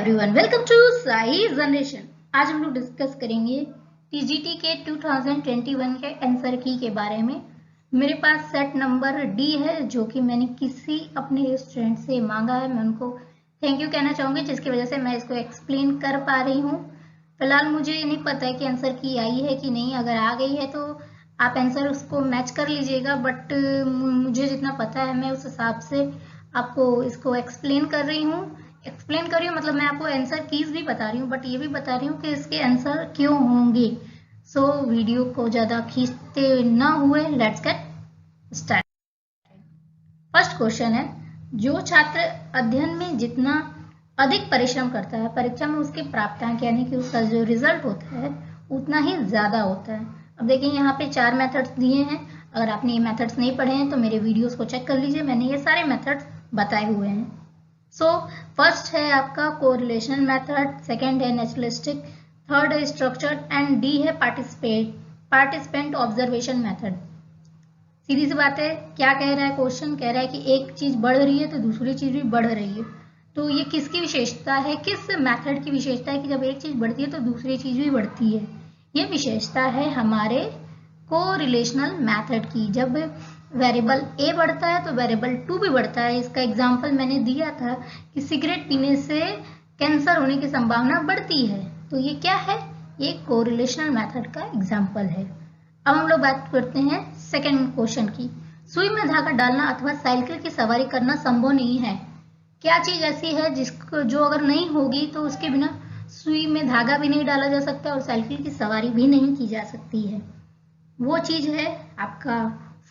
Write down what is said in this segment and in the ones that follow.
Everyone, welcome to Sai generation. आज हम लोग डिस्कस करेंगे टीजीटी के 2021 के आंसर की के बारे में। मेरे पास सेट नंबर डी है जो कि मैंने किसी अपने स्टूडेंट से मांगा है। मैं उनको थैंक यू कहना चाहूंगी जिसकी वजह से मैं इसको एक्सप्लेन कर पा रही हूँ। फिलहाल मुझे ये नहीं पता है कि आंसर की आई है कि नहीं। अगर आ गई है तो आप आंसर उसको मैच कर लीजिएगा, बट मुझे जितना पता है मैं उस हिसाब से आपको इसको एक्सप्लेन कर रही हूँ। मतलब मैं आपको आंसर कीज भी बता रही हूँ, बट ये भी बता रही हूँ कि इसके आंसर क्यों होंगे। सो वीडियो को ज्यादा खींचते ना हुए let's get start. First question है, जो छात्र अध्ययन में जितना अधिक परिश्रम करता है परीक्षा में उसके प्राप्तांक यानी कि उसका जो रिजल्ट होता है उतना ही ज्यादा होता है। अब देखिए यहाँ पे 4 मेथड्स दिए हैं। अगर आपने ये मेथड्स नहीं पढ़े हैं तो मेरे वीडियोस को चेक कर लीजिए, मैंने ये सारे मेथड्स बताए हुए हैं। सो फर्स्ट है आपका कोरिलेशन मेथड, सेकंड है नेचुरलिस्टिक, थर्ड है स्ट्रक्चर्ड एंड डी है पार्टिसिपेंट ऑब्जर्वेशन मेथड। सीधी सी बात है, क्या कह रहा है क्वेश्चन? कह रहा है कि एक चीज बढ़ रही है तो दूसरी चीज भी बढ़ रही है। तो ये किसकी विशेषता है, किस मेथड की विशेषता है कि जब एक चीज बढ़ती है तो दूसरी चीज भी बढ़ती है? ये विशेषता है हमारे कोरिलेशनल मेथड की। जब वेरिएबल ए बढ़ता है तो वेरिएबल 2 भी बढ़ता है। इसका एग्जांपल मैंने दिया था कि सिगरेट पीने से कैंसर होने की संभावना बढ़ती है। तो ये क्या है? ये कोरिलेशनल मेथड का एग्जांपल है। अब हम लोग बात करते हैं सेकंड क्वेश्चन की। सुई में धागा डालना अथवा साइकिल की सवारी करना संभव नहीं है। क्या चीज ऐसी है जिसको जो अगर नहीं होगी तो उसके बिना सुई में धागा भी नहीं डाला जा सकता और साइकिल की सवारी भी नहीं की जा सकती है? वो चीज है आपका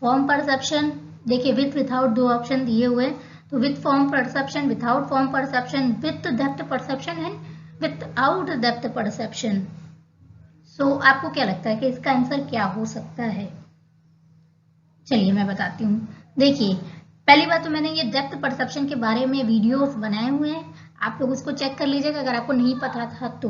फॉर्म परसेप्शन। देखिए विथ विथआउट 2 ऑप्शन दिए हुए हैं, तो with form perception, without form perception, with depth perception and without depth perception. So आपको क्या लगता है कि इसका आंसर क्या हो सकता है? चलिए मैं बताती हूँ। देखिए पहली बात तो मैंने ये डेप्थ परसेप्शन के बारे में वीडियोस बनाए हुए हैं, आप लोग उसको चेक कर लीजिएगा अगर आपको नहीं पता था तो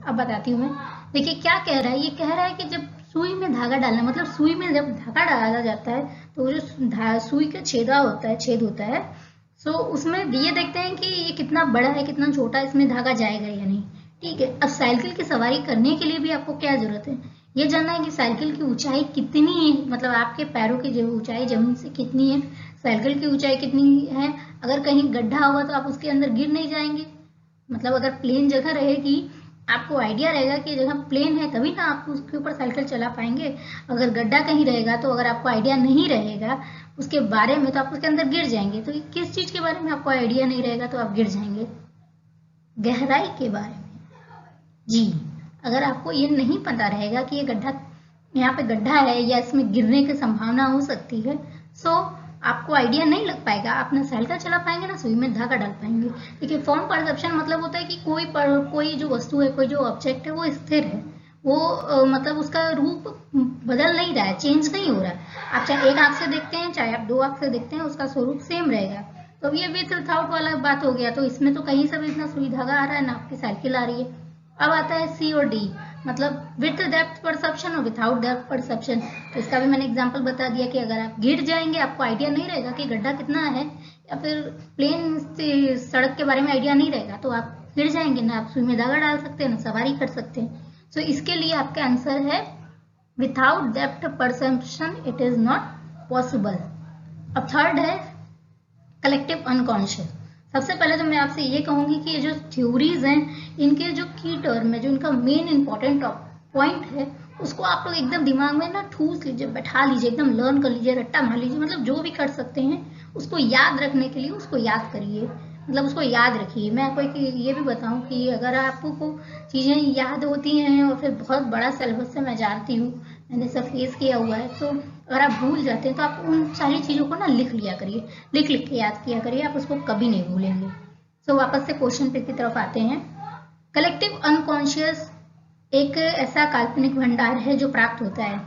अब बताती हूँ मैं। देखिए क्या कह रहा है, ये कह रहा है कि जब सुई में धागा डालना, मतलब सुई में जब धागा डाला जाता है तो जो सुई का छेद होता है, सो उसमें ये देखते हैं कि ये कितना बड़ा है कितना छोटा, इसमें धागा जाएगा या नहीं। ठीक है, अब साइकिल की सवारी करने के लिए भी आपको क्या जरूरत है? ये जानना है कि साइकिल की ऊंचाई कितनी है, मतलब आपके पैरों की जो ऊंचाई जमीन से कितनी है, साइकिल की ऊंचाई कितनी है। अगर कहीं गड्ढा होगा तो आप उसके अंदर गिर नहीं जाएंगे। मतलब अगर प्लेन जगह रहेगी, आपको आइडिया रहेगा कि जगह प्लेन है तभी ना आप उसके ऊपर साइकिल चला पाएंगे। अगर गड्ढा कहीं रहेगा तो अगर आपको आइडिया नहीं रहेगा उसके बारे में तो आप उसके अंदर गिर जाएंगे। तो किस चीज के बारे में आपको आइडिया नहीं रहेगा तो आप गिर जाएंगे? गहराई के बारे में। जी, अगर आपको ये नहीं पता रहेगा कि ये गड्ढा, यहाँ पे गड्ढा है या इसमें गिरने की संभावना हो सकती है, सो आपको आइडिया नहीं लग पाएगा, आप ना साइकिल चला पाएंगे ना सुई में धागा डाल पाएंगे। देखिए फॉर्म परसेप्शन मतलब होता है कि कोई जो वस्तु है, कोई जो ऑब्जेक्ट है वो स्थिर है, वो मतलब उसका रूप बदल नहीं रहा है, चेंज नहीं हो रहा है। आप चाहे एक आंख से देखते हैं चाहे आप 2 आंख से देखते हैं, उसका स्वरूप सेम रहेगा। तो ये विथ विथआउट वाला बात हो गया। तो इसमें तो कहीं से भी इतना सुई धागा आ रहा है ना आपकी साइकिल आ रही है। अब आता है सी और डी, मतलब विथ डेप्थ परसेप्शन और विथआउट डेप्थ परसेप्शन। तो इसका भी मैंने एग्जांपल बता दिया कि अगर आप गिर जाएंगे, आपको आइडिया नहीं रहेगा कि गड्ढा कितना है या फिर प्लेन सड़क के बारे में आइडिया नहीं रहेगा तो आप गिर जाएंगे, ना आप सुई में धागा डाल सकते हैं ना सवारी कर सकते हैं। सो इसके लिए आपका आंसर है without depth perception it is not possible. अब थर्ड है कलेक्टिव अनकॉन्शियस। सबसे पहले तो मैं आपसे ये कहूंगी कि ये जो थ्योरीज हैं इनके जो की टर्म है, जो इनका मेन इंपॉर्टेंट पॉइंट है, उसको आप लोग एकदम दिमाग में ना ठूस लीजिए, बैठा लीजिए, एकदम लर्न कर लीजिए, रट्टा मार लीजिए। मतलब जो भी कर सकते हैं उसको याद रखने के लिए उसको याद करिए, मतलब उसको याद रखिए। मैं आपको ये भी बताऊं कि अगर आपको चीजें याद होती हैं और फिर बहुत बड़ा सिलेबस से मैं जानती हूँ, मैंने सब फेस किया हुआ है, तो अगर आप भूल जाते हैं तो आप उन सारी चीजों को ना लिख लिया करिए, लिख के याद किया करिए, आप उसको कभी नहीं भूलेंगे। सो वापस से क्वेश्चन पे की तरफ आते हैं। कलेक्टिव अनकॉन्शियस एक ऐसा काल्पनिक भंडार है जो प्राप्त होता है।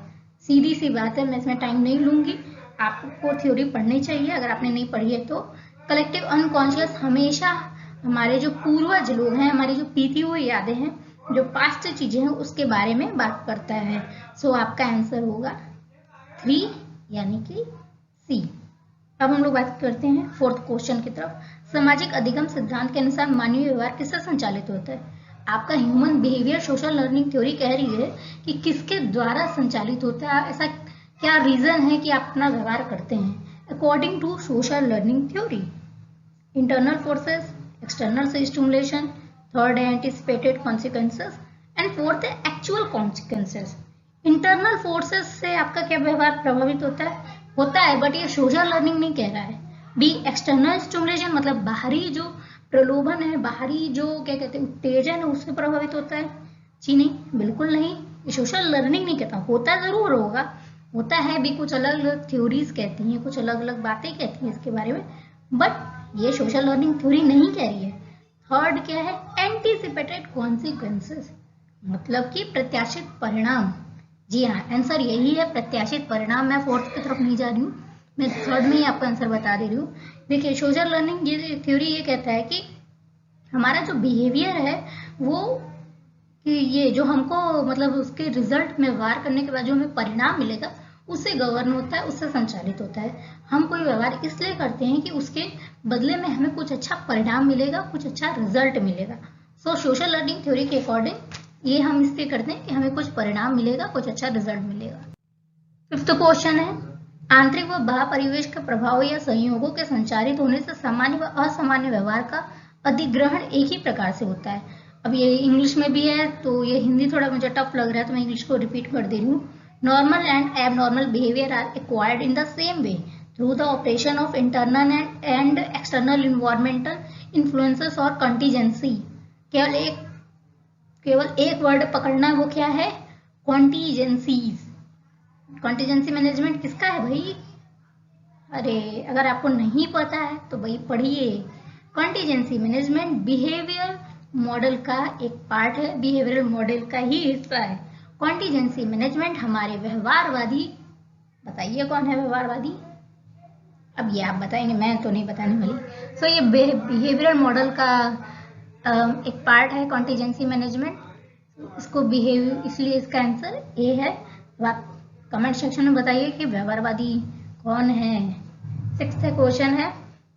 सीधी सी बात है, मैं इसमें टाइम नहीं लूंगी, आपको थ्योरी पढ़नी चाहिए अगर आपने नहीं पढ़ी है तो। कलेक्टिव अनकॉन्शियस हमेशा हमारे जो पूर्वज लोग हैं, हमारी जो बीती हुई यादें हैं, जो पास्ट चीजें हैं उसके बारे में बात करता है। सो आपका आंसर होगा 3 यानी कि सी। अब हम लोग बात करते हैं फोर्थ क्वेश्चन की तरफ। सामाजिक अधिगम सिद्धांत के अनुसार मानवीय व्यवहार किससे संचालित होता है? आपका human behaviour social learning theory कह रही है कि किसके द्वारा संचालित होता है, ऐसा क्या रीजन है कि आप अपना व्यवहार करते हैं। According to social learning theory, internal forces, external stimulation, third है एंटिसिपेटेड कॉन्सिक्वेंसेस एंड फोर्थ है एक्चुअल कॉन्सिक्वेंसेस। इंटरनल फोर्सेस से आपका क्या व्यवहार प्रभावित होता है बट ये सोशल लर्निंग नहीं कह रहा है। बी एक्सटर्नल स्टिमुलेशन मतलब बाहरी जो प्रलोभन है, बाहरी जो क्या कहते हैं उत्तेजन है, उससे प्रभावित होता है। जी नहीं, बिल्कुल नहीं, ये सोशल लर्निंग नहीं कहता। होता जरूर होगा, होता है भी, कुछ अलग अलग थ्योरीज कहती हैं, कुछ अलग अलग बातें कहती हैं इसके बारे में, बट ये सोशल लर्निंग थ्योरी नहीं कह रही है। थर्ड क्या है? एंटीसिपेटेड कॉन्सिक्वेंसेस मतलब कि प्रत्याशित परिणाम। जी हाँ, आंसर यही है, प्रत्याशित परिणाम। मैं फोर्थ की तरफ नहीं जा रही हूँ, मैं थर्ड में ही आपको आंसर बता दे रही हूँ। देखिए सोशल लर्निंग ये थ्योरी ये कहता है कि हमारा जो बिहेवियर है वो कि ये जो हमको मतलब उसके रिजल्ट में व्यवहार करने के बाद जो हमें परिणाम मिलेगा उससे गवर्न होता है, उससे संचालित होता है। हम कोई व्यवहार इसलिए करते हैं कि उसके बदले में हमें कुछ अच्छा परिणाम मिलेगा, कुछ अच्छा रिजल्ट मिलेगा। सो सोशल लर्निंग थ्योरी के अकॉर्डिंग ये हम इसलिए करते हैं कि हमें कुछ परिणाम मिलेगा, कुछ अच्छा रिजल्ट मिलेगा। फिफ्थ क्वेश्चन है, आंतरिक व बाह्य परिवेश के प्रभाव या संयोगों के संचारित होने से सामान्य व असामान्य व्यवहार का अधिग्रहण एक ही प्रकार से होता है। अब ये इंग्लिश में भी है तो ये हिंदी थोड़ा मुझे टफ लग रहा है तो मैं इंग्लिश को रिपीट कर दे रही हूँ। Normal and abnormal behaviour are acquired in the same way through the operation of internal and external environmental influences और कंटीजेंसी। केवल एक वर्ड पकड़ना है, वो क्या है? कॉन्टीजेंसीज। कॉन्टीजेंसी मैनेजमेंट किसका है भाई? अरे अगर आपको नहीं पता है तो भाई पढ़िए। कॉन्टीजेंसी मैनेजमेंट बिहेवियर मॉडल का एक पार्ट है, बिहेवियरल मॉडल का ही हिस्सा है। कॉन्टीजेंसी मैनेजमेंट हमारे व्यवहारवादी, बताइए कौन है व्यवहारवादी? अब ये आप बताएंगे, मैं तो नहीं बताने वाली। सो ये बिहेवियरल मॉडल का एक पार्ट है कॉन्टीजेंसी मैनेजमेंट, इसको बिहेव, इसलिए इसका आंसर ए है। तो आप कमेंट सेक्शन में बताइए कि व्यवहारवादी कौन है। सिक्स्थ क्वेश्चन है,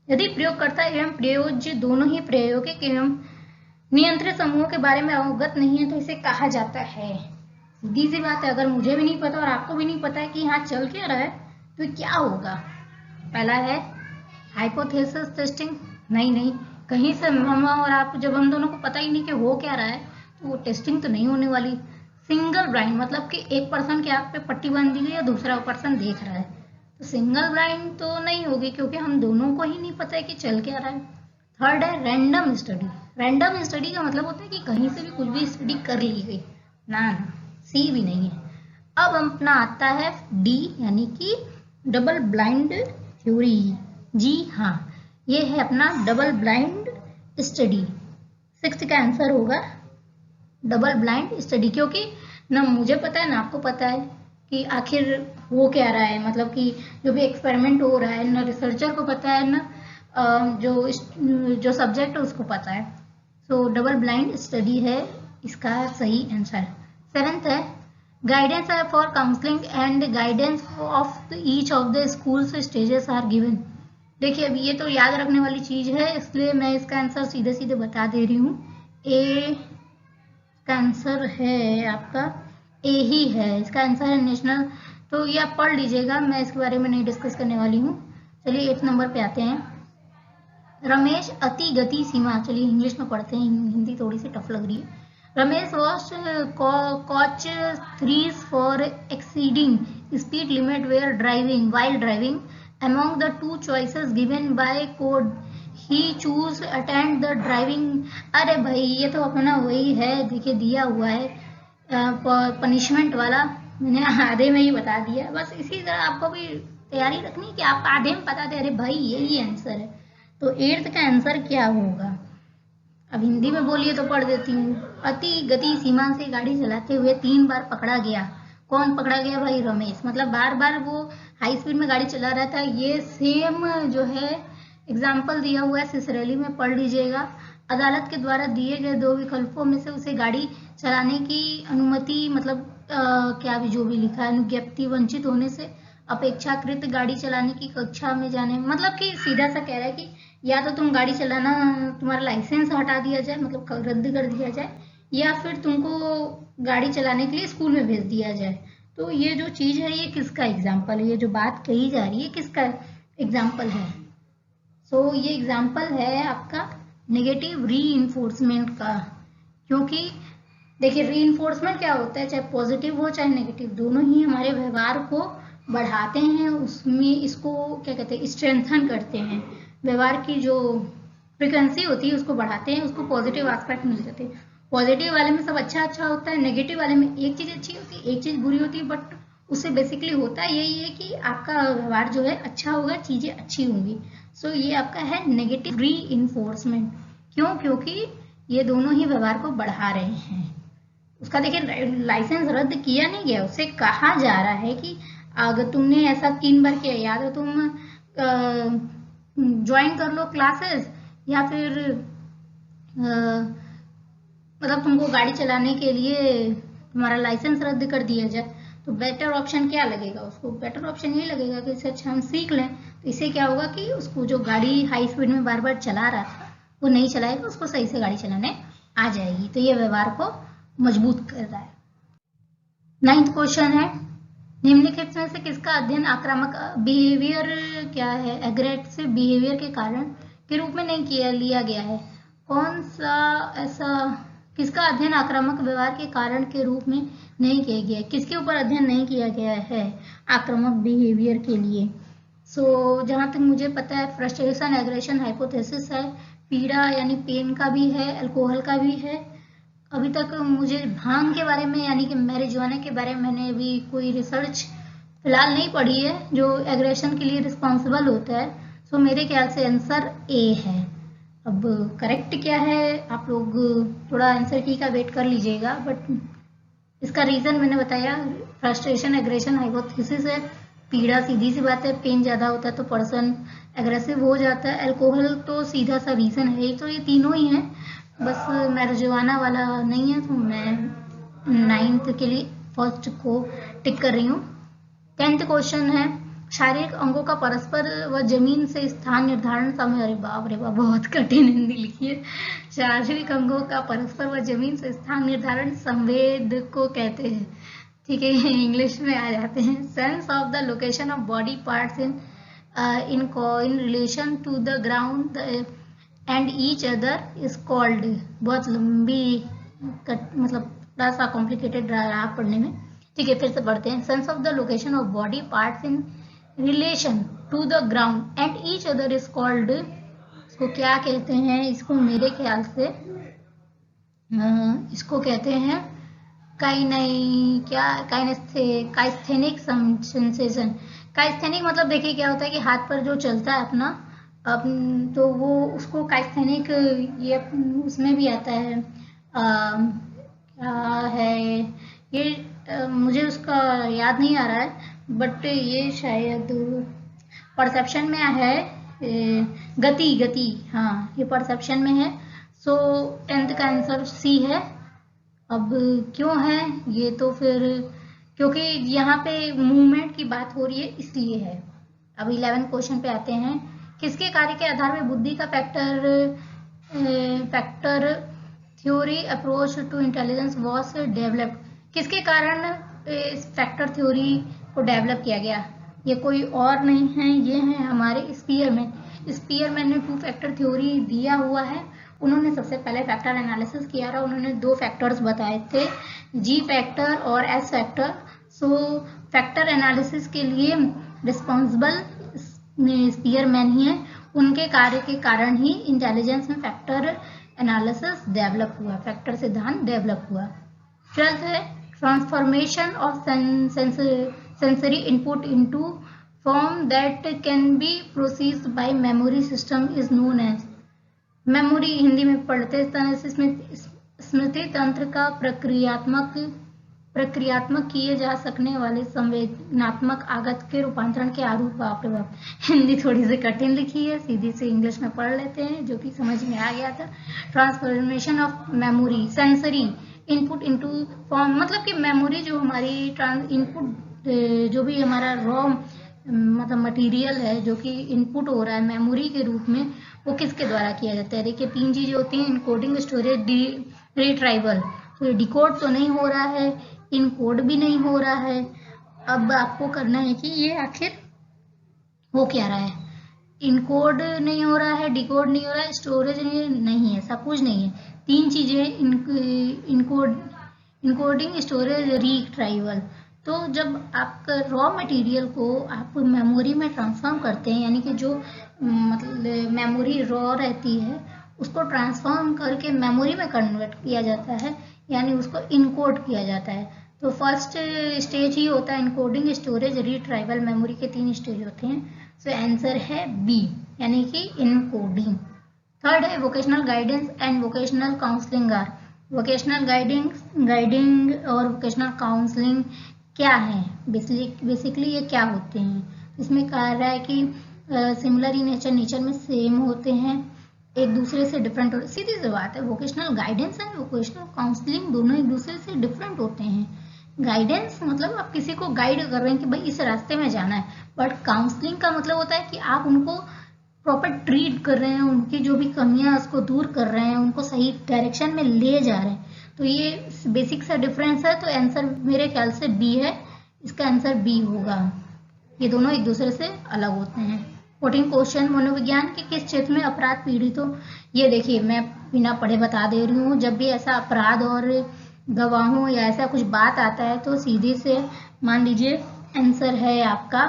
यदि प्रयोगकर्ता एवं प्रयोज्य दोनों ही प्रायोगिक एवं नियंत्रित समूहों के बारे में अवगत नहीं है तो इसे कहा जाता है। सीधी सी बात है, अगर मुझे भी नहीं पता और आपको भी नहीं पता है कि यहाँ चल क्या रहा है तो क्या होगा? पहला है हाइपोथेसिस टेस्टिंग। नहीं, कहीं से हम और आप, जब हम दोनों को पता ही नहीं कि हो क्या रहा है तो वो टेस्टिंग तो नहीं होने वाली। सिंगल ब्लाइंड मतलब कि एक पर्सन के आंख पे पट्टी बांध दी गई है, दूसरा पर्सन देख रहा है, तो सिंगल ब्लाइंड तो नहीं होगी क्योंकि हम दोनों को ही नहीं पता है कि चल क्या रहा है। थर्ड है रैंडम स्टडी। रैंडम स्टडी का मतलब होता है कि कहीं से भी कुछ भी स्टडी कर ली गई, ना सी भी नहीं है। अब अपना आता है डी यानी कि डबल ब्लाइंड थ्योरी। जी हाँ, ये है अपना डबल ब्लाइंड स्टडी। सिक्स्थ का आंसर होगा डबल ब्लाइंड स्टडी, क्योंकि ना मुझे पता है ना आपको पता है कि आखिर हो क्या रहा है, मतलब कि जो भी एक्सपेरिमेंट हो रहा है ना रिसर्चर को पता है ना जो सब्जेक्ट है उसको पता है। सो डबल ब्लाइंड स्टडी है इसका सही आंसर। सेवेंथ है guidance for counselling and guidance of each of the schools stages are given. देखिए अब ये तो याद रखने वाली चीज है, इसलिए मैं इसका आंसर सीधे सीधे बता दे रही हूँ। ए का आंसर है आपका ए ही है, इसका आंसर है नेशनल। तो ये आप पढ़ लीजिएगा, मैं इसके बारे में नहीं डिस्कस करने वाली हूँ। चलिए 8 नंबर पे आते हैं। रमेश अति गति सीमा, चलिए इंग्लिश में पढ़ते हैं, हिंदी थोड़ी सी टफ लग रही है। Ramesh was caught 3 for exceeding speed limit where driving while driving among the two choices given by code he choose attend the driving। अरे भाई ये तो अपना वही है, देखिए दिया हुआ है पनिशमेंट वाला, मैंने आधे में ही बता दिया। बस इसी तरह आपको भी तैयारी रखनी कि आप आधे में बता दे, अरे भाई यही आंसर है। तो 8th का आंसर क्या होगा? अब हिंदी में बोलिए तो पढ़ देती हूँ। अति गति सीमा से गाड़ी चलाते हुए 3 बार पकड़ा गया। कौन पकड़ा गया भाई? रमेश। मतलब बार बार वो हाई स्पीड में गाड़ी चला रहा था। ये सेम जो है एग्जाम्पल दिया हुआ है सिसरेली में, पढ़ लीजिएगा। अदालत के द्वारा दिए गए 2 विकल्पों में से उसे गाड़ी चलाने की अनुमति, मतलब क्या भी जो भी लिखा है, अनुज्ञप्ति वंचित होने से अपेक्षाकृत गाड़ी चलाने की कक्षा में जाने, मतलब कि सीधा सा कह रहा है कि या तो तुम गाड़ी चलाना, तुम्हारा लाइसेंस हटा दिया जाए, मतलब रद्द कर दिया जाए, या फिर तुमको गाड़ी चलाने के लिए स्कूल में भेज दिया जाए। तो ये जो चीज है ये किसका एग्जाम्पल है, ये जो बात कही जा रही है किसका एग्जाम्पल है? सो ये एग्जाम्पल है आपका नेगेटिव रीइंफोर्समेंट का। क्योंकि देखिए रीइंफोर्समेंट क्या होता है, चाहे पॉजिटिव हो चाहे नेगेटिव, दोनों ही हमारे व्यवहार को बढ़ाते हैं, उसमें इसको क्या कहते हैं, स्ट्रेंथन करते हैं। व्यवहार की जो फ्रिक्वेंसी होती है उसको बढ़ाते हैं, उसको पॉजिटिव एस्पेक्ट मिल जाते हैं। पॉजिटिव वाले में सब अच्छा अच्छा होता है, नेगेटिव वाले में एक चीज अच्छी होती है एक चीज बुरी होती है, बट उससे बेसिकली होता यही है कि आपका व्यवहार जो है अच्छा होगा, चीजें अच्छी होंगी। सो ये आपका है नेगेटिव रीइंफोर्समेंट। क्यों? क्योंकि ये दोनों ही व्यवहार को बढ़ा रहे हैं। उसका देखिए लाइसेंस रद्द किया नहीं गया, उससे कहा जा रहा है कि अगर तुमने ऐसा 3 बार किया, या तो तुम ज्वाइन कर लो क्लासेस, या फिर मतलब तुमको गाड़ी चलाने के लिए तुम्हारा लाइसेंस रद्द कर दिया जाए। तो बेटर ऑप्शन क्या लगेगा उसको? बेटर ऑप्शन ये लगेगा कि इससे अच्छा हम सीख लें। तो इससे क्या होगा कि उसको जो गाड़ी हाई स्पीड में बार बार चला रहा था वो नहीं चलाएगा, उसको सही से गाड़ी चलाने आ जाएगी। तो ये व्यवहार को मजबूत कर रहा है। 9th क्वेश्चन है, निम्नलिखित में से किसका अध्ययन आक्रामक बिहेवियर क्या है, एग्रेसिव बिहेवियर के कारण के रूप में नहीं लिया गया है? कौन सा ऐसा किसका अध्ययन आक्रामक व्यवहार के कारण के रूप में नहीं किया गया है? किसके ऊपर अध्ययन नहीं किया गया है आक्रामक बिहेवियर के लिए? जहां तक मुझे पता है फ्रस्ट्रेशन, एग्रेशन, हाइपोथेसिस है, पीड़ा यानी पेन का भी है, अल्कोहल का भी है। अभी तक मुझे भांग के बारे में यानी कि मैरिजुआना के बारे में मैंने अभी कोई रिसर्च फिलहाल नहीं पढ़ी है जो एग्रेशन के लिए रिस्पॉन्सिबल होता है। सो मेरे ख्याल से आंसर ए है। अब करेक्ट क्या है आप लोग थोड़ा आंसर की का वेट कर लीजिएगा, बट इसका रीजन मैंने बताया, फ्रस्ट्रेशन, एग्रेशन, हाइपोथेसिस है। पीड़ा सीधी सी बात है, पेन ज्यादा होता है तो पर्सन एग्रेसिव हो जाता है। अल्कोहल तो सीधा सा रीजन है। तो ये तीनों ही हैं, बस मैरिजुआना वाला नहीं है। तो मैं 9th के लिए फर्स्ट को टिक कर रही हूँ। 10th क्वेश्चन है, शारीरिक अंगों का परस्पर व जमीन से स्थान निर्धारण समय। अरे बाप रे बाप, बहुत कठिन हिंदी लिखी है। शारीरिक अंगों का परस्पर व जमीन से स्थान निर्धारण संवेद को कहते हैं। ठीक है, इंग्लिश में आ जाते हैं। Sense of the location of body parts in relation to the ground and each other is called. बहुत लंबी मतलब थोड़ा सा कॉम्प्लिकेटेड रहा पढ़ने में। ठीक है, फिर से पढ़ते हैं। Sense of the location of body parts in relation to the ground and each other is called. इसको क्या कहते हैं? इसको मेरे ख्याल से इसको कहते हैं काइस्थेनिक सेंसेशन। काइस्थेनिक मतलब देखिए क्या होता है कि हाथ पर जो चलता है अपना, तो वो उसको काइस्थेनिक, ये उसमें भी आता है। क्या है ये, मुझे उसका याद नहीं आ रहा है, बट ये शायद परसेप्शन में है। गति, हाँ ये परसेप्शन में है। सो 10th का आंसर सी है। अब क्यों है ये, तो फिर क्योंकि यहाँ पे मूवमेंट की बात हो रही है इसलिए है। अब 11 क्वेश्चन पे आते हैं। किसके कार्य के आधार में बुद्धि का factor theory approach to intelligence was developed? किसके कारण इस फैक्टर थ्योरी को डेवलप किया गया? ये कोई और नहीं है, ये है हमारे स्पीयरमैन। स्पीयरमैन ने 2 फैक्टर थ्योरी दिया हुआ है। उन्होंने सबसे पहले फैक्टर एनालिसिस किया था। उन्होंने 2 फैक्टर्स बताए थे, जी फैक्टर और एस फैक्टर। सो फैक्टर एनालिसिस के लिए रिस्पॉन्सिबल स्पीयरमैन ही है। उनके कार्य के कारण ही इंटेलिजेंस में फैक्टर एनालिसिस डेवलप हुआ, फैक्टर सिद्धांत डेवलप हुआ। 12th है, transformation of sensory input into form that can be processed by memory system is known as. Memory Hindi में पढ़ते इस तरह से, स्मृति तंत्र का प्रक्रियात्मक किए जा सकने वाले संवेदनात्मक आगत के रूपांतरण के आरूप। बाप रे बाप, हिंदी थोड़ी सी कठिन लिखी है, सीधी से इंग्लिश में पढ़ लेते हैं जो कि समझ में आ गया था। Transformation of memory sensory input into form, मतलब कि मेमोरी जो हमारी इनपुट जो भी हमारा रॉ मतलब मटेरियल है जो कि इनपुट हो रहा है मेमोरी के रूप में, वो किसके द्वारा किया जाता है। देखिए 3 चीजें होती हैं, इनकोडिंग, स्टोरेज, रिट्राइवल। तो डिकोड तो नहीं हो रहा है, इनकोड भी नहीं हो रहा है। अब आपको करना है कि ये आखिर हो क्या रहा है। इनकोड नहीं हो रहा है, डिकोड नहीं हो रहा है, स्टोरेज नहीं है, सब कुछ नहीं है। 3 चीजें इनकोडिंग, स्टोरेज, रिट्राइवल। तो जब आप रॉ मटेरियल को आप मेमोरी में ट्रांसफॉर्म करते हैं, यानी कि जो मतलब मेमोरी रॉ रहती है उसको ट्रांसफॉर्म करके मेमोरी में कन्वर्ट किया जाता है, यानी उसको इनकोड किया जाता है। तो फर्स्ट स्टेज ही होता है इनकोडिंग, स्टोरेज, रिट्राइवल। मेमोरी के 3 स्टेज होते हैं। सो आंसर है बी, यानी कि इनकोडिंग। थर्ड है vocational guidance and vocational counselling are. Vocational guiding और वोकेशनल काउंसलिंग क्या है, बेसिकली ये क्या होते हैं। इसमें कहा रहा है कि सिमिलर इन नेचर में सेम होते हैं, एक दूसरे से डिफरेंट होते हैं। सीधी सी बात है, vocational guidance and vocational counselling दोनों एक दूसरे से डिफरेंट होते हैं। गाइडेंस मतलब आप किसी को गाइड कर रहे हैं कि भाई इस रास्ते में जाना है, बट काउंसलिंग का मतलब होता है कि आप उनको प्रॉपर ट्रीट कर रहे हैं, उनकी जो भी कमियां उसको दूर कर रहे हैं, उनको सही डायरेक्शन में ले जा रहे हैं। तो ये बेसिक सा डिफरेंस है। तो आंसर मेरे ख्याल से बी है, इसका आंसर बी होगा। ये दोनों एक दूसरे से अलग होते हैं। 14 क्वेश्चन, मनोविज्ञान के किस क्षेत्र में अपराध पीड़ित हो। ये देखिए मैं बिना पढ़े बता दे रही हूँ, जब भी ऐसा अपराध और गवाहों या ऐसा कुछ बात आता है तो सीधे से मान लीजिए आंसर है आपका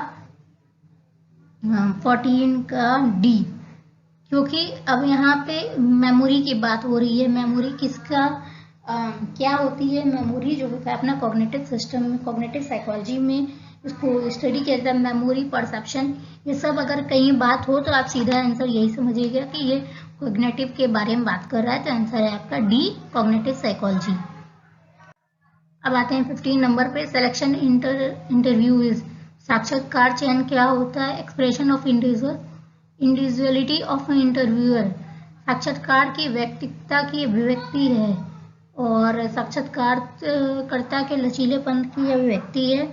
14 का डी, क्योंकि अब यहाँ पे मेमोरी की बात हो रही है। मेमोरी किसका क्या होती है, मेमोरी जो होता है अपना कॉग्निटिव सिस्टम में, कॉग्निटिव साइकोलॉजी में इसको स्टडी किया जाता है। मेमोरी, परसेप्शन, ये सब अगर कहीं बात हो तो आप सीधा आंसर यही समझिएगा कि ये कॉग्निटिव के बारे में बात कर रहा है। तो आंसर है आपका डी, कॉग्निटिव साइकोलॉजी। अब आते हैं 15 नंबर पे, सिलेक्शन इंटरव्यू इज। साक्षात्कार चयन क्या होता है, expression of individuality of interviewer. साक्षात्कार की व्यक्तिगता की अभिव्यक्ति है और साक्षात्कारकर्ता के लचीलेपन की अभिव्यक्ति है।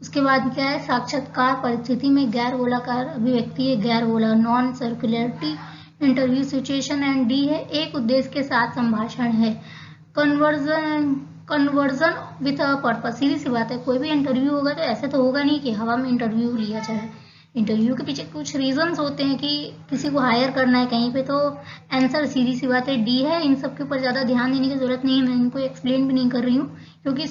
उसके बाद क्या है, साक्षात्कार परिस्थिति में गैर गोलाकार अभिव्यक्ति है, गैर गोला, non circularity interview situation. And D है एक उद्देश्य के साथ संभाषण है। Conversion with a purpose. सीधी सी बात है, कोई भी इंटरव्यू होगा तो ऐसे तो होगा नहीं कि हवा में इंटरव्यू लिया जाए। इंटरव्यू के पीछे कुछ रीजंस होते हैं कि किसी को हायर करना है कहीं पे। तो आंसर सीधी सी बात है डी है। इन सब के ऊपर ज़्यादा ध्यान देने की जरूरत नहीं है, मैं इनको एक्सप्लेन भी नहीं कर रही हूँ क्योंकि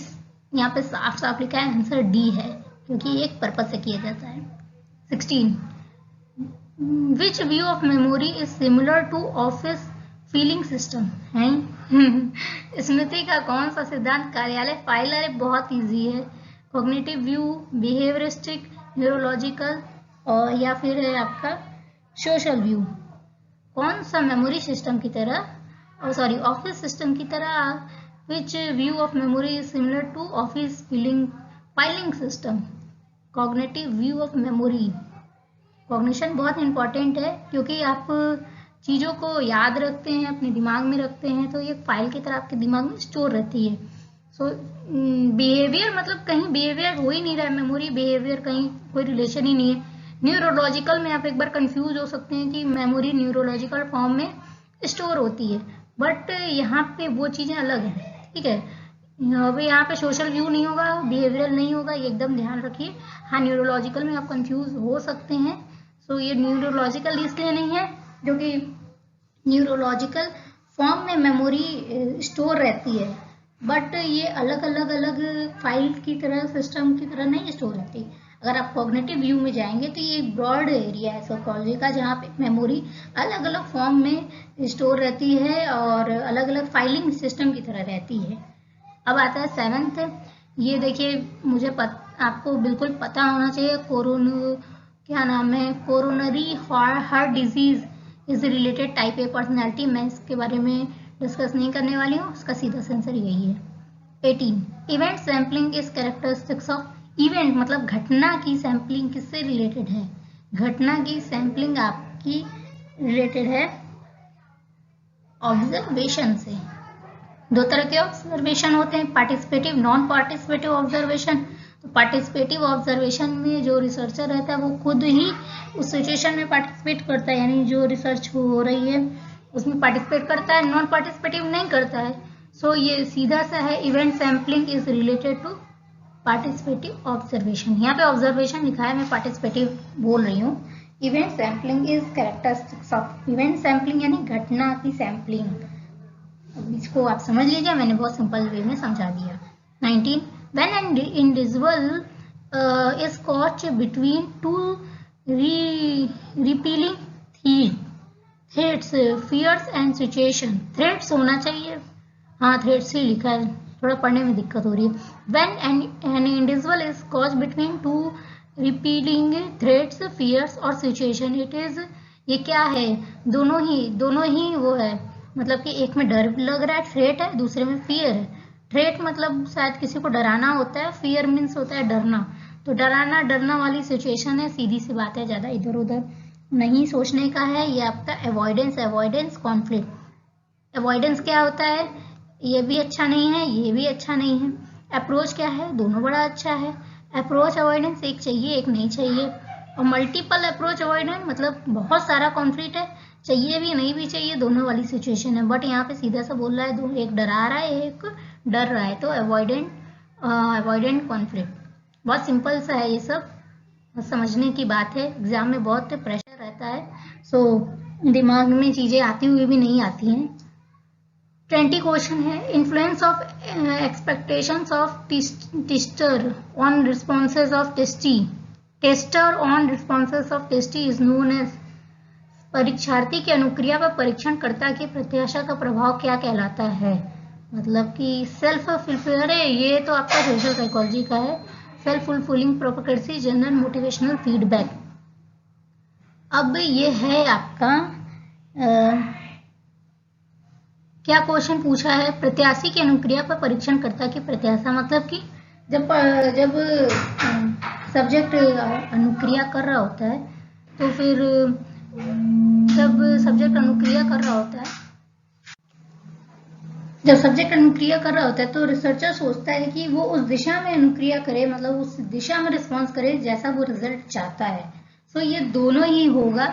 यहाँ पे साफ साफ लिखा है आंसर डी है, क्योंकि एक पर्पज से किया जाता है। 16, which view of memory is similar to office feeling system है। स्मृति का कौन सा सिद्धांत कार्यालय फाइल। अरे बहुत इजी है, कॉग्निटिव व्यू, बिहेवियरिस्टिक, न्यूरोलॉजिकल और या फिर है आपका सोशल व्यू। कौन सा मेमोरी सिस्टम की तरह, सॉरी ऑफिस सिस्टम की तरह, which view of memory is similar to office filing system. Cognitive view of memory. Cognition बहुत इंपॉर्टेंट है क्योंकि आप चीज़ों को याद रखते हैं, अपने दिमाग में रखते हैं, तो ये फाइल की तरह आपके दिमाग में स्टोर रहती है। सो बिहेवियर मतलब कहीं बिहेवियर हो ही नहीं रहा है, मेमोरी बिहेवियर कहीं कोई रिलेशन ही नहीं है। न्यूरोलॉजिकल में आप एक बार कंफ्यूज हो सकते हैं कि मेमोरी न्यूरोलॉजिकल फॉर्म में स्टोर होती है, बट यहाँ पे वो चीज़ें अलग हैं, ठीक है। अब यहाँ पे सोशल व्यू नहीं होगा, बिहेवियरल नहीं होगा, ये एकदम ध्यान रखिए। हाँ, न्यूरोलॉजिकल में आप कंफ्यूज हो सकते हैं। सो ये न्यूरोलॉजिकल इसलिए नहीं है जो कि न्यूरोलॉजिकल फॉर्म में मेमोरी स्टोर रहती है, बट ये अलग अलग फाइल की तरह, सिस्टम की तरह नहीं स्टोर रहती। अगर आप कॉग्निटिव व्यू में जाएंगे तो ये एक ब्रॉड एरिया है साइकोलॉजी का, जहाँ पे मेमोरी अलग अलग फॉर्म में स्टोर रहती है और अलग अलग फाइलिंग सिस्टम की तरह रहती है। अब आता है 7th, ये देखिए मुझे आपको बिल्कुल पता होना चाहिए। क्या नाम है, coronary heart disease is related type A personality. मैं इसके बारे में डिस्कस नहीं करने वाली हूँ, उसका सीधा आंसर यही है। 18, event sampling is characteristics of. Event मतलब घटना की सैम्पलिंग किससे रिलेटेड है, घटना की सैम्पलिंग आपकी रिलेटेड है ऑब्जर्वेशन से। दो तरह के ऑब्जर्वेशन होते हैं, पार्टिसिपेटिव, नॉन पार्टिसिपेटिव ऑब्जर्वेशन। तो पार्टिसिपेटिव ऑब्जर्वेशन में जो रिसर्चर रहता है वो खुद ही उस सिचुएशन में पार्टिसिपेट करता है, यानी जो रिसर्च हो रही है उसमें पार्टिसिपेट करता है, नॉन पार्टिसिपेटिव नहीं करता है। सो ये सीधा सा है, event sampling is related to participative observation. यहाँ पे ऑब्जर्वेशन लिखा है, मैं पार्टिसिपेटिव बोल रही हूँ। Event sampling is characteristics of event sampling, यानी घटना की सैम्पलिंग। इसको आप समझ लीजिए, मैंने बहुत सिंपल वे में समझा दिया। 19 when an individual is caught between two repealing threats, fears and situation। threats होना चाहिए, हाँ threats ही लिखा है, थोड़ा पढ़ने में दिक्कत हो रही है। when an individual is caught between two repealing threats, fears और situation, it is, ये क्या है, दोनों ही वो है, मतलब कि एक में डर लग रहा है, थ्रेट है, दूसरे में फियर है। थ्रेट मतलब शायद किसी को डराना होता है, फियर मीन्स होता है डरना। तो डरना वाली सिचुएशन है, सीधी सी बात है, ज़्यादा इधर उधर नहीं सोचने का है। ये आपका अवॉइडेंस कॉन्फ्लिक्ट। अवॉइडेंस क्या होता है, ये भी अच्छा नहीं है, ये भी अच्छा नहीं है। अप्रोच क्या है, दोनों बड़ा अच्छा है। अप्रोच अवॉइडेंस एक चाहिए, एक नहीं चाहिए। और मल्टीपल अप्रोच अवॉइडेंस मतलब बहुत सारा कॉन्फ्लिक्ट है, चाहिए भी नहीं भी चाहिए, दोनों वाली सिचुएशन है। बट यहाँ पे सीधा सा बोल रहा है, दो, एक डरा रहा है, एक डर रहा है, तो अवॉइडेंट कॉन्फ्लिक्ट। बहुत सिंपल सा है ये सब, समझने की बात है। एग्जाम में बहुत प्रेशर रहता है, सो दिमाग में चीजें आती हुई भी नहीं आती हैं। 20 क्वेश्चन है, influence of expectations of tester on responses of tester on responses of testee is known as. परीक्षार्थी की अनुक्रिया पर परीक्षणकर्ता की प्रत्याशा का प्रभाव क्या कहलाता है, मतलब कि सेल्फ फुलफिलर है, ये तो आपका सोशल साइकोलॉजी का है। Self fulfilling prophecy, general motivational feedback. अब ये है आपका क्या क्वेश्चन पूछा है, प्रत्याशी की अनुक्रिया पर परीक्षणकर्ता की प्रत्याशा, मतलब कि जब सब्जेक्ट अनुक्रिया कर रहा होता है, तो फिर जब सब्जेक्ट अनुक्रिया कर रहा होता है तो रिसर्चर सोचता है कि वो उस दिशा में अनुक्रिया करे, मतलब उस दिशा में रिस्पॉन्स करे जैसा वो रिजल्ट चाहता है। सो ये दोनों ही होगा,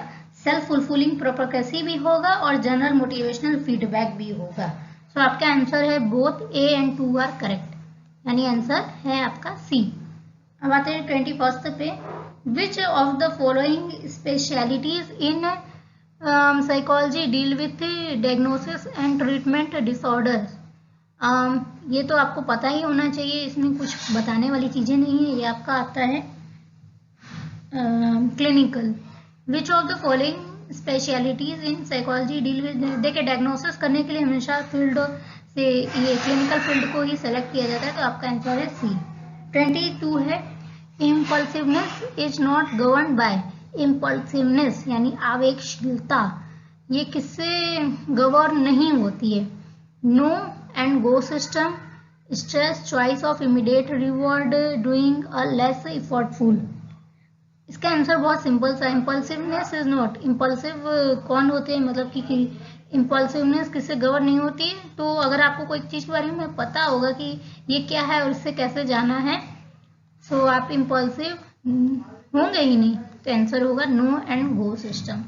सेल्फ फुलफिलिंग प्रोपेगेसी भी होगा और जनरल मोटिवेशनल फीडबैक भी होगा। सो आपका आंसर है both A and 2 are correct, यानी आंसर है आपका सी। अब आते हैं 21 पे, which of the following specialities in psychology deal with diagnosis and treatment disorders. ये तो आपको पता ही होना चाहिए, इसमें कुछ बताने वाली चीजें नहीं है। ये आपका आता है clinical. Which of the following specialities in psychology deal with, देखिए डायग्नोसिस करने के लिए हमेशा फील्ड से ये क्लिनिकल फील्ड को ही सेलेक्ट किया जाता है, तो आपका आंसर है सी। 22 है, impulsiveness is not govern by. Impulsiveness यानी आवेगशीलता, ये किससे गवर्न नहीं होती है, no and go system, stress, choice of immediate reward, doing a less effortful. इसका आंसर बहुत सिंपल सा, इम्पल्सिवनेस इज नॉट। इम्पल्सिव कौन होते हैं, मतलब कि इम्पल्सिवनेस किससे गवर्न नहीं होती। तो अगर आपको कोई चीज के बारे में पता होगा कि ये क्या है और इससे कैसे जाना है, सो आप इम्पल्सिव होंगे ही नहीं, तो आंसर होगा नो एंड गो सिस्टम।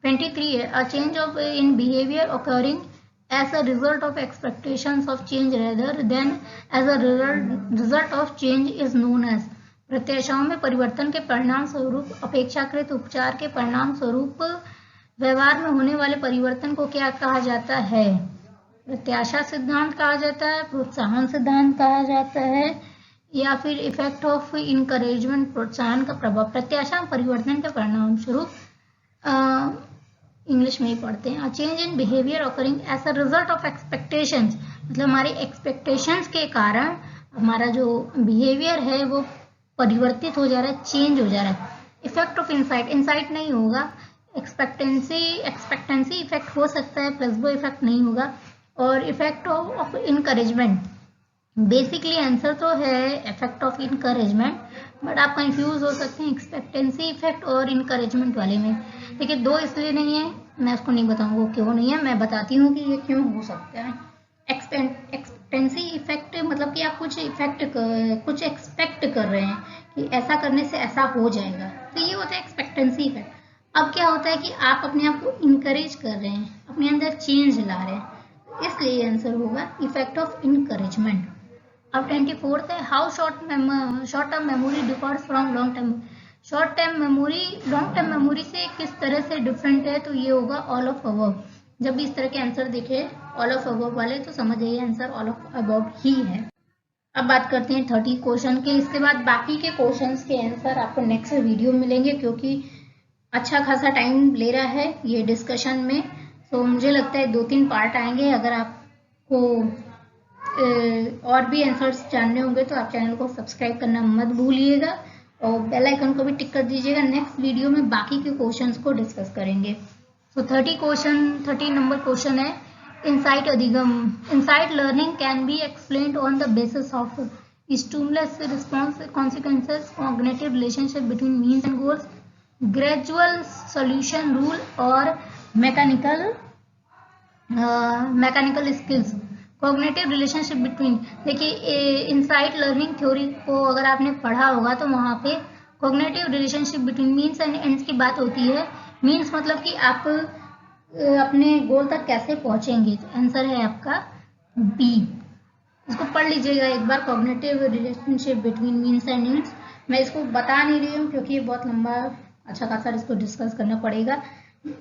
23 है, a change of in behaviour occurring as a result of expectations of change rather than as a result of change is known as। प्रत्याशाओं में परिवर्तन के परिणाम स्वरूप अपेक्षाकृत उपचार के परिणाम स्वरूप व्यवहार में होने वाले परिवर्तन को क्या कहा जाता है, प्रत्याशा सिद्धांत कहा जाता है, प्रोत्साहन सिद्धांत कहा जाता है, या फिर इफेक्ट ऑफ इनकरेजमेंट, प्रोत्साहन का प्रभाव। प्रत्याशा परिवर्तन के परिणाम स्वरूप इंग्लिश में ही पढ़ते हैं। Change in behaviour occurring as a result of expectations, मतलब हमारी एक्सपेक्टेशंस के कारण हमारा जो बिहेवियर है वो परिवर्तित हो जा रहा है, चेंज हो जा रहा है। इफेक्ट ऑफ इंसाइट, इंसाइट नहीं होगा, एक्सपेक्टेंसी इफेक्ट हो सकता है, प्लेसबो इफेक्ट नहीं होगा। और effect of encouragement, basically answer तो है इफेक्ट ऑफ इनकरेजमेंट, बट आप कंफ्यूज हो सकते हैं एक्सपेक्टेंसी इफेक्ट और इनकरेजमेंट वाले में। देखिए दो इसलिए नहीं है, मैं उसको नहीं बताऊंगा क्यों नहीं है, मैं बताती हूँ कि ये क्यों हो सकता है। एक्सपेक्टेंसी इफेक्ट मतलब कि आप कुछ एक्सपेक्ट कर रहे हैं कि ऐसा करने से ऐसा हो जाएगा, तो ये होता है एक्सपेक्टेंसी इफेक्ट। अब क्या होता है कि आप अपने आप को इंकरेज कर रहे हैं, अपने अंदर चेंज ला रहे हैं, इसलिए आंसर होगा इफेक्ट ऑफ इनकरेजमेंट। अब 24th है, how short term memory differs from long term. Short term memory long term memory से किस तरह से डिफरेंट है, तो ये होगा ऑल ऑफ अबव। जब भी इस तरह के आंसर दिखे ऑल ऑफ अबव वाले तो समझ जाइए आंसर ऑल ऑफ अबव ही है। अब बात करते हैं 30 क्वेश्चन के, इसके बाद बाकी के क्वेश्चंस के आंसर आपको नेक्स्ट वीडियो में मिलेंगे, क्योंकि अच्छा खासा टाइम ले रहा है ये डिस्कशन में। तो मुझे लगता है 2-3 पार्ट आएंगे। अगर आपको और भी आंसर्स जानने होंगे तो आप चैनल को सब्सक्राइब करना मत भूलिएगा और बेल आइकन को भी टिक कर दीजिएगा। नेक्स्ट वीडियो में बाकी के क्वेश्चंस को डिस्कस करेंगे। तो 30 नंबर क्वेश्चन है, इनसाइट अधिगम। Insight learning can be explained on the basis of stimulus response consequences, cognitive relationship between means and goals, gradual solution rule और mechanical skills. Cognitive relationship between, देखिए insight learning theory को अगर आपने पढ़ा होगा तो वहाँ पे cognitive relationship between means and ends की बात होती है। मीन्स मतलब कि आप अपने गोल तक कैसे पहुँचेंगे, तो आंसर है आपका बी। इसको पढ़ लीजिएगा एक बार, cognitive relationship between means and ends. मैं इसको बता नहीं रही हूँ क्योंकि ये बहुत लंबा अच्छा खासा इसको डिस्कस करना पड़ेगा।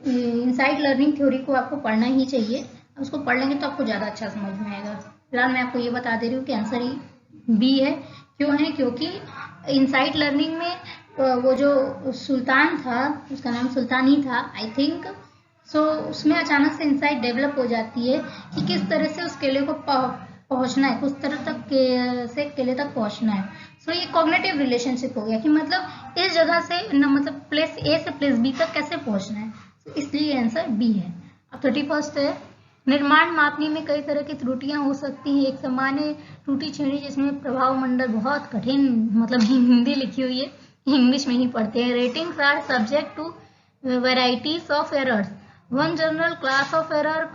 इनसाइट लर्निंग थ्योरी को आपको पढ़ना ही चाहिए, उसको पढ़ लेंगे तो आपको ज़्यादा अच्छा समझ में आएगा। फिलहाल मैं आपको ये बता दे रही हूँ कि आंसर ही बी है। क्यों है, क्योंकि इनसाइट लर्निंग में वो जो सुल्तान था, उसका नाम सुल्तान ही था आई थिंक, सो उसमें अचानक से इंसाइट डेवलप हो जाती है कि किस तरह से उस किले को पहुंचना है, कुछ तरह तक से किले तक पहुंचना है। सो ये कॉग्निटिव रिलेशनशिप हो गया कि मतलब इस जगह से मतलब प्लेस ए से प्लेस बी तक कैसे पहुंचना है, तो इसलिए आंसर बी है। अब 31 है, निर्माण मापनी में कई तरह की त्रुटियां हो सकती हैं। एक सामान्य त्रुटि श्रेणी जिसमें प्रभाव मंडल, बहुत कठिन मतलब हिंदी लिखी हुई है, इंग्लिश में ही पढ़ते हैं। Ratings are subject to varieties of errors. One general class of error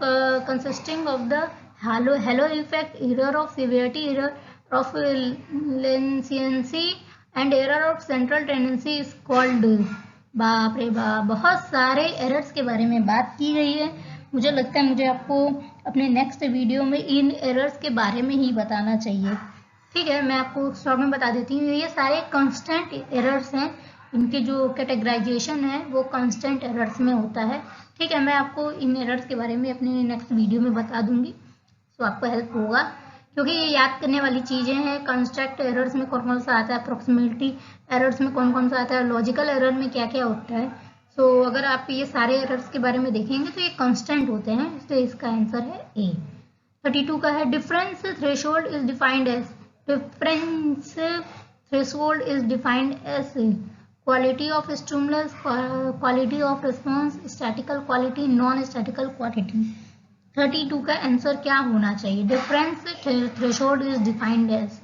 consisting of the halo effect, error of severity, error of leniency and error of central tendency is called। बाप रे बाप, बहुत सारे errors के बारे में बात की गई है। मुझे लगता है मुझे आपको अपने नेक्स्ट वीडियो में इन एरर्स के बारे में ही बताना चाहिए। ठीक है, मैं आपको शॉर्ट में बता देती हूँ। ये सारे कांस्टेंट एरर्स हैं, इनके जो कैटेगराइजेशन है वो कांस्टेंट एरर्स में होता है। ठीक है, मैं आपको इन एरर्स के बारे में अपने नेक्स्ट वीडियो में बता दूंगी, तो आपको हेल्प होगा, क्योंकि ये याद करने वाली चीज़ें हैं। कंस्ट्रक्ट एरर्स में कौन कौन सा आता है, अप्रोक्सीमेटली एरर्स में कौन कौन सा आता है, लॉजिकल एरर में क्या क्या होता है। सो अगर आप ये सारे एरर्स के बारे में देखेंगे तो ये कांस्टेंट होते हैं, इसलिए इसका आंसर है ए। 32 का है, difference threshold is defined as. Difference threshold is defined as quality of stimulus, quality of response, statical quality, non statical quality. 32 का आंसर क्या होना चाहिए, difference threshold is defined as.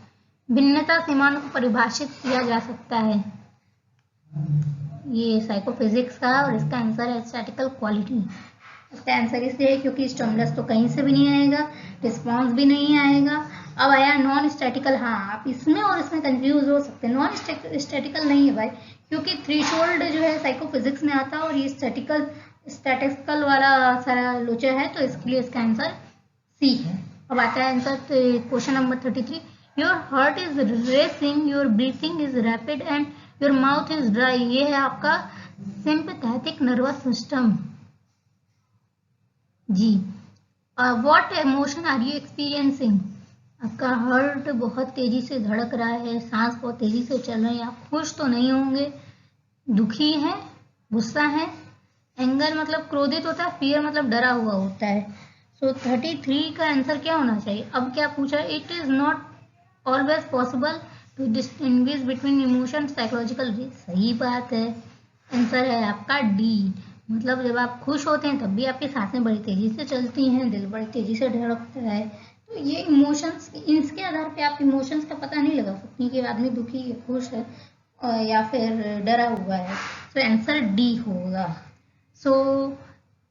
भिन्नता सीमाओं को परिभाषित किया जा सकता है, ये साइकोफिजिक्स का, और इसका आंसर है स्टैटिकल क्वालिटी। इसका आंसर इसलिए है क्योंकि स्टिमुलस तो कहीं से भी नहीं आएगा, रिस्पॉन्स भी नहीं आएगा। अब आया नॉन स्टैटिकल, हाँ आप इसमें और इसमें कंफ्यूज हो सकते हैं। नॉन स्टैटिकल नहीं है भाई, क्योंकि थ्रेशोल्ड जो है साइकोफिजिक्स में आता है और ये स्टैटिस्टिकल वाला सारा लोचा है, तो इसके लिए इसका आंसर सी है। अब आता है answer question number 33, your heart is racing, your breathing is rapid and your mouth is dry. ये है आपका सिंपैथेटिक नर्वस सिस्टम जी। What emotion are you experiencing, आपका हार्ट बहुत तेजी से धड़क रहा है, सांस बहुत तेजी से चल रही है, आप खुश तो नहीं होंगे, दुखी हैं, गुस्सा है। एंगर मतलब क्रोधित होता है, फियर मतलब डरा हुआ होता है। सो 33 का आंसर क्या होना चाहिए। अब क्या पूछा, it is not always possible to distinguish between emotion psychological. सही बात है, आंसर है आपका डी। मतलब जब आप खुश होते हैं तब भी आपकी सांसें बड़ी तेजी से चलती हैं, दिल बड़ी तेजी से धड़कता है। तो ये इमोशंस, इसके आधार पे आप इमोशंस का पता नहीं लगा सकती कि आदमी दुखी है, खुश है या फिर डरा हुआ है। तो आंसर डी होगा। सो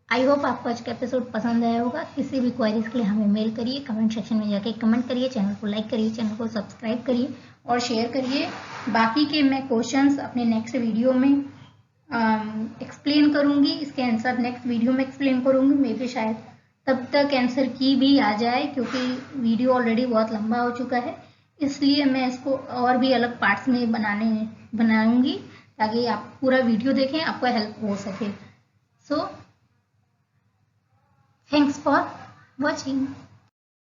आई होप आपको आज का एपिसोड पसंद आया होगा। किसी भी क्वेरीज के लिए हमें मेल करिए, कमेंट सेक्शन में जाके कमेंट करिए, चैनल को लाइक करिए, चैनल को सब्सक्राइब करिए और शेयर करिए। बाकी के मैं क्वेश्चंस अपने नेक्स्ट वीडियो में एक्सप्लेन करूंगी, इसके आंसर नेक्स्ट वीडियो में एक्सप्लेन करूंगी। मे भी शायद तब तक आंसर की भी आ जाए, क्योंकि वीडियो ऑलरेडी बहुत लंबा हो चुका है, इसलिए मैं इसको और भी अलग पार्ट्स में बनाऊंगी ताकि आप पूरा वीडियो देखें, आपको हेल्प हो सके। So thanks for watching.